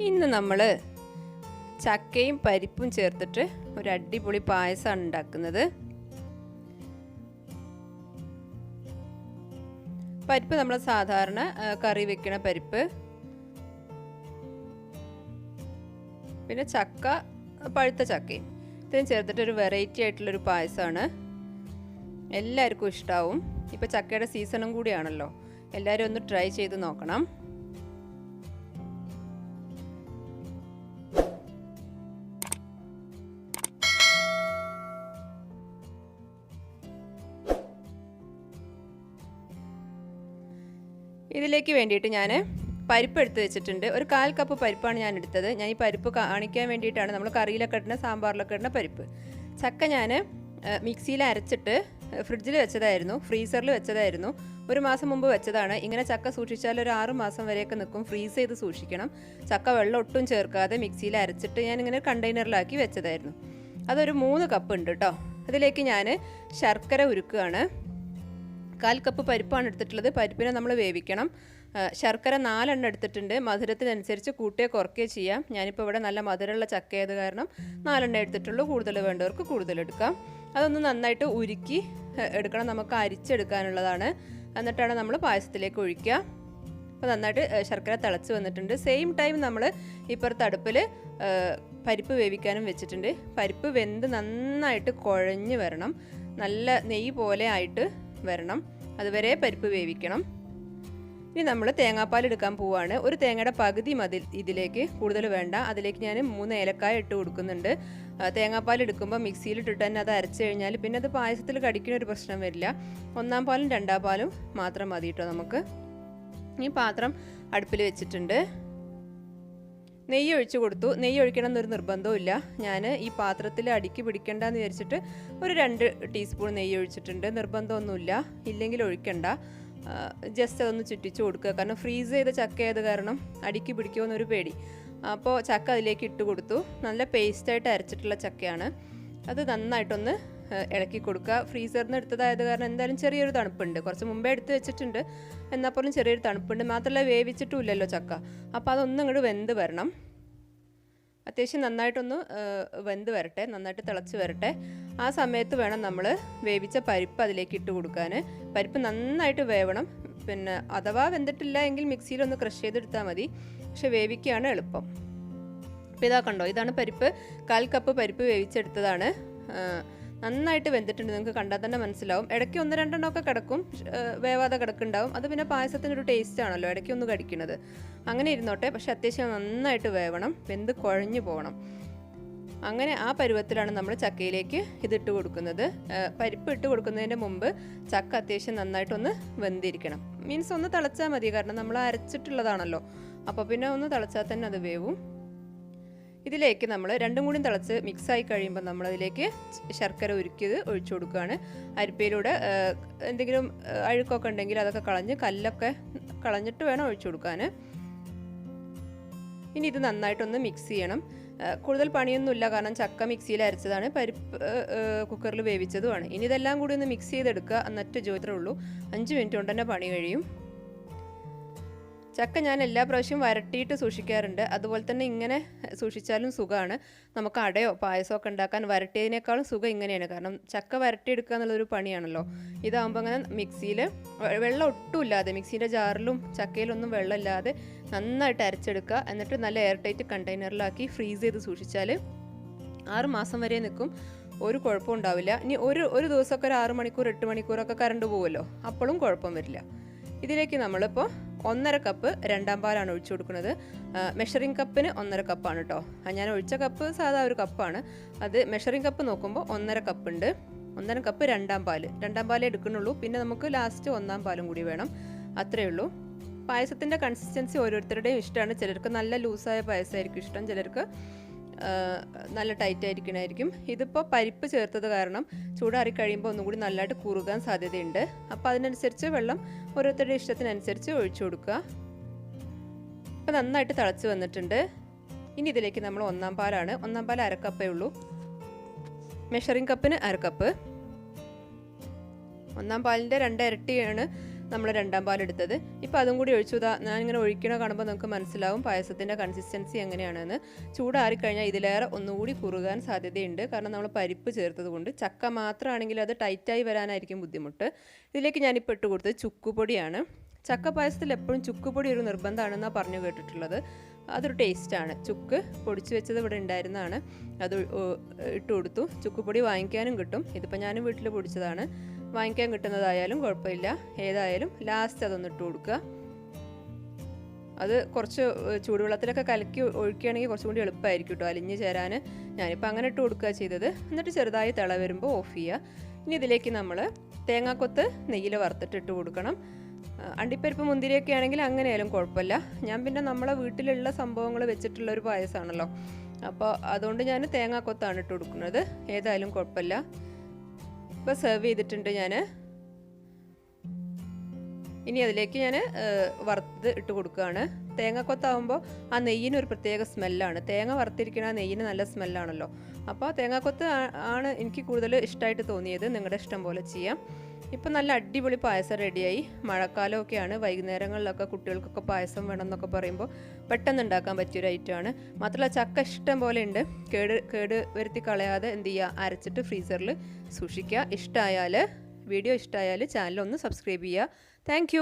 ഇന്ന് നമ്മൾ ചക്കയും പരിപ്പും ചേർത്തിട്ട് ഒരു അടിപൊളി പായസമാണ് ഉണ്ടാക്കുന്നത്. പരിപ്പ് നമ്മൾ സാധാരണ കറി വെക്കണ പരിപ്പ്, പിന്നെ ചക്ക, പഴുത്ത ചക്കയും ഇത്രയും ചേർത്തിട്ട് ഒരു വെറൈറ്റി ആയിട്ടുള്ളൊരു പായസമാണ്. എല്ലാവർക്കും ഇഷ്ടാവും. ഇപ്പോൾ ചക്കയുടെ സീസണും കൂടിയാണല്ലോ. എല്ലാവരും ഒന്ന് ട്രൈ ചെയ്ത് നോക്കണം. ഇതിലേക്ക് വേണ്ടിയിട്ട് ഞാൻ പരിപ്പ് എടുത്ത് വെച്ചിട്ടുണ്ട്. ഒരു 1/4 കപ്പ് പരിപ്പാണ് ഞാൻ എടുത്തത്. ഞാൻ ഈ പരിപ്പ് കാണിക്കാൻ വേണ്ടിയിട്ടാണ്. നമ്മൾ കറിയിലൊക്കെ ഇടുന്ന, സാമ്പാറിലൊക്കെ ഇടുന്ന പരിപ്പ്. ചക്ക ഞാൻ മിക്സിയിൽ അരച്ചിട്ട് ഫ്രിഡ്ജിൽ വെച്ചതായിരുന്നു, ഫ്രീസറിൽ വെച്ചതായിരുന്നു. 1 മാസം മുമ്പ് വെച്ചതാണ്. ഇങ്ങനെ ചക്ക സൂക്ഷിച്ചാൽ ഒരു 6 മാസം വരെയൊക്കെ നിൽക്കും. ഫ്രീസ് ചെയ്ത് സൂക്ഷിക്കണം. ചക്ക വെള്ളം ഒട്ടും ചേർക്കാതെ മിക്സിയിൽ അരച്ചിട്ട് ഞാൻ ഇങ്ങനെ കണ്ടെയ്നറിലാക്കി വെച്ചതായിരുന്നു. അതൊരു 3 കപ്പ് ഉണ്ട് കേട്ടോ. അതിലേക്ക് ഞാൻ ശർക്കര ഉരുക്കുകയാണ്. 1/4 കപ്പ് പരിപ്പാണ് എടുത്തിട്ടുള്ളത്. പരിപ്പിനെ നമ്മൾ വേവിക്കണം. ശർക്കര 4 എണ്ണം എടുത്തിട്ടുണ്ട്. മധുരത്തിനനുസരിച്ച് കൂട്ടുകയോ കുറയ്ക്കുകയോ ചെയ്യാം. ഞാനിപ്പോൾ ഇവിടെ നല്ല മധുരമുള്ള ചക്കയായത് കാരണം 4 എണ്ണം എടുത്തിട്ടുള്ളൂ. കൂടുതൽ വേണ്ടവർക്ക് കൂടുതൽ എടുക്കാം. അതൊന്ന് നന്നായിട്ട് ഉരുക്കി എടുക്കണം. നമുക്ക് അരിച്ചെടുക്കാനുള്ളതാണ്. എന്നിട്ടാണ് നമ്മൾ പായസത്തിലേക്ക് ഒഴിക്കുക. അപ്പോൾ നന്നായിട്ട് ശർക്കര തിളച്ച് വന്നിട്ടുണ്ട്. സെയിം ടൈം നമ്മൾ ഇപ്പുറത്തെ അടുപ്പിൽ പരിപ്പ് വേവിക്കാനും വെച്ചിട്ടുണ്ട്. പരിപ്പ് വെന്ത് നന്നായിട്ട് കുഴഞ്ഞ് വരണം. നല്ല നെയ്യ് പോലെ ആയിട്ട് വരണം. അതുവരെ പരിപ്പ് വേവിക്കണം. ഇനി നമ്മൾ തേങ്ങാപ്പാൽ എടുക്കാൻ പോവുകയാണ്. ഒരു തേങ്ങയുടെ പകുതി മതി ഇതിലേക്ക്, കൂടുതൽ വേണ്ട. അതിലേക്ക് ഞാൻ 3 ഏലക്കായ ഇട്ട് കൊടുക്കുന്നുണ്ട്. തേങ്ങാപ്പാൽ എടുക്കുമ്പോൾ മിക്സിയിലിട്ടിട്ട് തന്നെ അത് അരച്ച് കഴിഞ്ഞാൽ പിന്നെ അത് പായസത്തിൽ കടിക്കുന്ന ഒരു പ്രശ്നം വരില്ല. 1-ാം പാലും 2-ാം പാലും മാത്രം മതി കേട്ടോ നമുക്ക്. ഈ പാത്രം അടുപ്പിൽ വെച്ചിട്ടുണ്ട്. നെയ്യ് ഒഴിച്ച് കൊടുത്തു. നെയ്യ് ഒഴിക്കണം എന്നൊരു നിർബന്ധവും ഇല്ല. ഞാൻ ഈ പാത്രത്തിൽ അടിക്ക് പിടിക്കണ്ടെന്ന് വിചാരിച്ചിട്ട് ഒരു 2 ടീസ്പൂൺ നെയ്യ് ഒഴിച്ചിട്ടുണ്ട്. നിർബന്ധമൊന്നുമില്ല, ഇല്ലെങ്കിൽ ഒഴിക്കണ്ട. ജസ്റ്റ് അതൊന്ന് ചുറ്റിച്ച് കൊടുക്കുക. കാരണം ഫ്രീസ് ചെയ്ത ചക്കയായത് കാരണം അടിക്ക് പിടിക്കുമെന്നൊരു പേടി. അപ്പോൾ ചക്ക അതിലേക്ക് ഇട്ട് കൊടുത്തു. നല്ല പേസ്റ്റായിട്ട് അരച്ചിട്ടുള്ള ചക്കയാണ്. അത് നന്നായിട്ടൊന്ന് ഇളക്കി കൊടുക്കുക. ഫ്രീസറിൽ നിന്ന് എടുത്തതായത് കാരണം എന്തായാലും ചെറിയൊരു തണുപ്പുണ്ട്. കുറച്ച് മുമ്പേ എടുത്ത് വെച്ചിട്ടുണ്ട്, എന്നാൽ പോലും ചെറിയൊരു തണുപ്പുണ്ട്. മാത്രമല്ല വേവിച്ചിട്ടുമില്ലല്ലോ ചക്ക. അപ്പോൾ അതൊന്നും ഇങ്ങോട്ട് വെന്ത് വരണം. അത്യാവശ്യം നന്നായിട്ടൊന്ന് വെന്ത് വരട്ടെ, നന്നായിട്ട് തിളച്ച് വരട്ടെ. ആ സമയത്ത് വേണം നമ്മൾ വേവിച്ച പരിപ്പ് അതിലേക്ക് ഇട്ട് കൊടുക്കാൻ. പരിപ്പ് നന്നായിട്ട് വേവണം. പിന്നെ അഥവാ വെന്തിട്ടില്ല എങ്കിൽ മിക്സിയിലൊന്ന് ക്രഷ് ചെയ്തെടുത്താൽ മതി. പക്ഷെ വേവിക്കുകയാണ് എളുപ്പം. അപ്പോൾ ഇതാ കണ്ടോ, ഇതാണ് പരിപ്പ്. 1/4 കപ്പ് പരിപ്പ് വേവിച്ചെടുത്തതാണ്. നന്നായിട്ട് വെന്തിട്ടുണ്ട്. നിങ്ങൾക്ക് കണ്ടാൽ തന്നെ മനസ്സിലാവും. ഇടയ്ക്ക് 1-2 എണ്ണമൊക്കെ കിടക്കും, വേവാതെ കിടക്കുന്നുണ്ടാവും. അത് പിന്നെ പായസത്തിനൊരു ടേസ്റ്റ് ആണല്ലോ, ഇടയ്ക്ക് ഒന്ന് കടിക്കുന്നത്. അങ്ങനെ ഇരുന്നോട്ടെ. പക്ഷെ അത്യാവശ്യം നന്നായിട്ട് വേവണം, വെന്ത് കുഴഞ്ഞു പോകണം. അങ്ങനെ ആ പരുവത്തിലാണ് നമ്മൾ ചക്കയിലേക്ക് ഇതിട്ട് കൊടുക്കുന്നത്. പരിപ്പ് ഇട്ട് കൊടുക്കുന്നതിന് മുമ്പ് ചക്ക അത്യാവശ്യം നന്നായിട്ടൊന്ന് വെന്തിരിക്കണം. മീൻസ് ഒന്ന് തിളച്ചാൽ മതി, കാരണം നമ്മൾ അരച്ചിട്ടുള്ളതാണല്ലോ. അപ്പോൾ പിന്നെ ഒന്ന് തിളച്ചാൽ തന്നെ അത് വേവും. ഇതിലേക്ക് നമ്മൾ രണ്ടും കൂടി തിളച്ച് മിക്സായി കഴിയുമ്പോൾ നമ്മളതിലേക്ക് ശർക്കര ഉരുക്കിയത് ഒഴിച്ചു കൊടുക്കുകയാണ്. അരിപ്പയിലൂടെ എന്തെങ്കിലും അഴുക്കൊക്കെ ഉണ്ടെങ്കിൽ അതൊക്കെ കളഞ്ഞ്, കല്ലൊക്കെ കളഞ്ഞിട്ട് വേണം ഒഴിച്ചു കൊടുക്കാൻ. ഇനി ഇത് നന്നായിട്ടൊന്ന് മിക്സ് ചെയ്യണം. കൂടുതൽ പണിയൊന്നുമില്ല, കാരണം ചക്ക മിക്സിയിൽ അരച്ചതാണ്, പരിപ്പ് കുക്കറിൽ വേവിച്ചതുമാണ്. ഇനി ഇതെല്ലാം കൂടി ഒന്ന് മിക്സ് ചെയ്തെടുക്കുക. എന്നിട്ട് ജോത്രേ ഉള്ളൂ. 5 മിനിറ്റ് കൊണ്ട് തന്നെ പണി കഴിയും. ചക്ക ഞാൻ എല്ലാ പ്രാവശ്യവും വരട്ടിയിട്ട് സൂക്ഷിക്കാറുണ്ട്. അതുപോലെ തന്നെ ഇങ്ങനെ സൂക്ഷിച്ചാലും സുഖമാണ്. നമുക്ക് അടയോ പായസമോ ഒക്കെ ഉണ്ടാക്കാൻ വരട്ടിയതിനേക്കാളും സുഖം ഇങ്ങനെയാണ്. കാരണം ചക്ക വരട്ടിയെടുക്കുക എന്നുള്ളൊരു പണിയാണല്ലോ. ഇതാകുമ്പോൾ അങ്ങനെ മിക്സിയിൽ വെള്ളം ഒട്ടുമില്ലാതെ, മിക്സിയുടെ ജാറിലും ചക്കയിലൊന്നും വെള്ളമില്ലാതെ നന്നായിട്ട് അരച്ചെടുക്കുക. എന്നിട്ട് നല്ല എയർ ടൈറ്റ് കണ്ടെയ്നറിലാക്കി ഫ്രീസ് ചെയ്ത് സൂക്ഷിച്ചാൽ 6 മാസം വരെ നിൽക്കും. ഒരു കുഴപ്പം ഉണ്ടാവില്ല. ഇനി ഒരു ദിവസമൊക്കെ ഒരു 6 മണിക്കൂർ 8 മണിക്കൂറൊക്കെ കറണ്ട് പോകുമല്ലോ, അപ്പോഴും കുഴപ്പം വരില്ല. ഇതിലേക്ക് നമ്മളിപ്പോൾ 1.5 കപ്പ് 2-ാം പാലാണ് ഒഴിച്ചു കൊടുക്കുന്നത്. മെഷറിംഗ് കപ്പിന് 1.5 കപ്പാണ് കേട്ടോ. ഞാൻ ഒഴിച്ച കപ്പ് സാധാ ഒരു കപ്പാണ്. അത് മെഷറിംഗ് കപ്പ് നോക്കുമ്പോൾ 1.5 കപ്പ് ഉണ്ട്. 1.5 കപ്പ് 2-ാം പാല്. 2-ാം പാലേ എടുക്കുന്നുള്ളൂ. പിന്നെ നമുക്ക് ലാസ്റ്റ് 1-ാം പാലും കൂടി വേണം. അത്രയേ ഉള്ളൂ. പായസത്തിൻ്റെ കൺസിസ്റ്റൻസി ഓരോരുത്തരുടെയും ഇഷ്ടമാണ്. ചിലർക്ക് നല്ല ലൂസായ പായസമായിരിക്കും ഇഷ്ടം, ചിലർക്ക് നല്ല ടൈറ്റ് ആയിരിക്കണമായിരിക്കും. ഇതിപ്പോൾ പരിപ്പ് ചേർത്തത് കാരണം ചൂടാറി കഴിയുമ്പോൾ ഒന്നും കൂടി നല്ലതായിട്ട് കുറുകാൻ സാധ്യതയുണ്ട്. അപ്പോൾ അതിനനുസരിച്ച് വെള്ളം ഓരോരുത്തരുടെ ഇഷ്ടത്തിനനുസരിച്ച് ഒഴിച്ചു കൊടുക്കുക. അപ്പോൾ നന്നായിട്ട് തിളച്ച് വന്നിട്ടുണ്ട്. ഇനി ഇതിലേക്ക് നമ്മൾ 1-ാം പാലാണ്. 1-ാം പാൽ 1/2 കപ്പേ ഉള്ളൂ. മെഷറിംഗ് കപ്പിന് 1/2 കപ്പ്. 1-ാം പാലിൻ്റെ 2 ഇരട്ടിയാണ് നമ്മൾ രണ്ടാം പാലെടുത്തത്. ഇപ്പോൾ അതും കൂടി ഒഴിച്ചു. ഞാനിങ്ങനെ ഒഴിക്കണ കാണുമ്പോൾ നമുക്ക് മനസ്സിലാവും പായസത്തിൻ്റെ കൺസിസ്റ്റൻസി എങ്ങനെയാണെന്ന്. ചൂടാറിക്കഴിഞ്ഞാൽ ഇതിലേറെ ഒന്നുകൂടി കുറുകാൻ സാധ്യതയുണ്ട്. കാരണം നമ്മൾ പരിപ്പ് ചേർത്തത് കൊണ്ട്. ചക്ക മാത്രമാണെങ്കിൽ അത് ടൈറ്റായി വരാനായിരിക്കും ബുദ്ധിമുട്ട്. ഇതിലേക്ക് ഞാനിപ്പോൾ ഇട്ട് കൊടുത്തത് ചുക്കുപൊടിയാണ്. ചക്ക പായസത്തിൽ എപ്പോഴും ചുക്കുപൊടി ഒരു നിർബന്ധമാണെന്നാണ് പറഞ്ഞു കേട്ടിട്ടുള്ളത്. അതൊരു ടേസ്റ്റാണ്. ചുക്ക് പൊടിച്ച് വെച്ചത് ഇവിടെ ഉണ്ടായിരുന്നതാണ്, അത് ഇട്ട് കൊടുത്തു. ചുക്കുപൊടി വാങ്ങിക്കാനും കിട്ടും. ഇതിപ്പോൾ ഞാൻ വീട്ടിൽ പൊടിച്ചതാണ്. വാങ്ങിക്കാൻ കിട്ടുന്നതായാലും കുഴപ്പമില്ല. ഏതായാലും ലാസ്റ്റ് അതൊന്ന് ഇട്ട് കൊടുക്കുക. അത് കുറച്ച് ചൂടുവെള്ളത്തിലൊക്കെ കലക്കി ഒഴിക്കുകയാണെങ്കിൽ കുറച്ചും കൂടി എളുപ്പമായിരിക്കും കേട്ടോ അലിഞ്ഞ് ചേരാൻ. ഞാനിപ്പോൾ അങ്ങനെ ഇട്ട് കൊടുക്കുക ചെയ്തത്. എന്നിട്ട് ചെറുതായി തിള വരുമ്പോൾ ഓഫ് ചെയ്യുക. ഇനി ഇതിലേക്ക് നമ്മൾ തേങ്ങാക്കൊത്ത് നെയ്യിൽ വറുത്തിട്ട് കൊടുക്കണം. അണ്ടിപ്പരിപ്പ് മുന്തിരിയൊക്കെ ആണെങ്കിൽ അങ്ങനെയായാലും കുഴപ്പമില്ല. ഞാൻ പിന്നെ നമ്മളെ വീട്ടിലുള്ള സംഭവങ്ങൾ വെച്ചിട്ടുള്ള ഒരു പായസമാണല്ലോ, അപ്പോൾ അതുകൊണ്ട് ഞാൻ തേങ്ങാക്കൊത്താണ് ഇട്ട് കൊടുക്കുന്നത്. ഏതായാലും കുഴപ്പമില്ല. ഇപ്പോൾ സെർവ് ചെയ്തിട്ടുണ്ട് ഞാൻ. ഇനി അതിലേക്ക് ഞാൻ വറുത്ത് ഇട്ട് കൊടുക്കുകയാണ്. തേങ്ങാക്കൊത്താവുമ്പോൾ ആ നെയ്യിനൊരു പ്രത്യേക സ്മെല്ലാണ്. തേങ്ങ വറുത്തിരിക്കുന്ന ആ നെയ്യിന് നല്ല സ്മെല്ലാണല്ലോ. അപ്പോൾ തേങ്ങാക്കൊത്ത് ആണ് എനിക്ക് കൂടുതൽ ഇഷ്ടമായിട്ട് തോന്നിയത്. നിങ്ങളുടെ ഇഷ്ടം പോലെ ചെയ്യാം. ഇപ്പം നല്ല അടിപൊളി പായസം റെഡിയായി. മഴക്കാലമൊക്കെയാണ്. വൈകുന്നേരങ്ങളിലൊക്കെ കുട്ടികൾക്കൊക്കെ പായസം വേണം എന്നൊക്കെ പറയുമ്പോൾ പെട്ടെന്ന് ഉണ്ടാക്കാൻ പറ്റിയൊരു ഐറ്റമാണ്. മാത്രമല്ല ചക്ക ഇഷ്ടം പോലെ ഉണ്ട്. കേട് വരുത്തി കളയാതെ എന്ത് ചെയ്യുക, അരച്ചിട്ട് ഫ്രീസറിൽ സൂക്ഷിക്കുക. വീഡിയോ ഇഷ്ടമായാൽ ചാനൽ ഒന്ന് സബ്സ്ക്രൈബ് ചെയ്യുക. താങ്ക്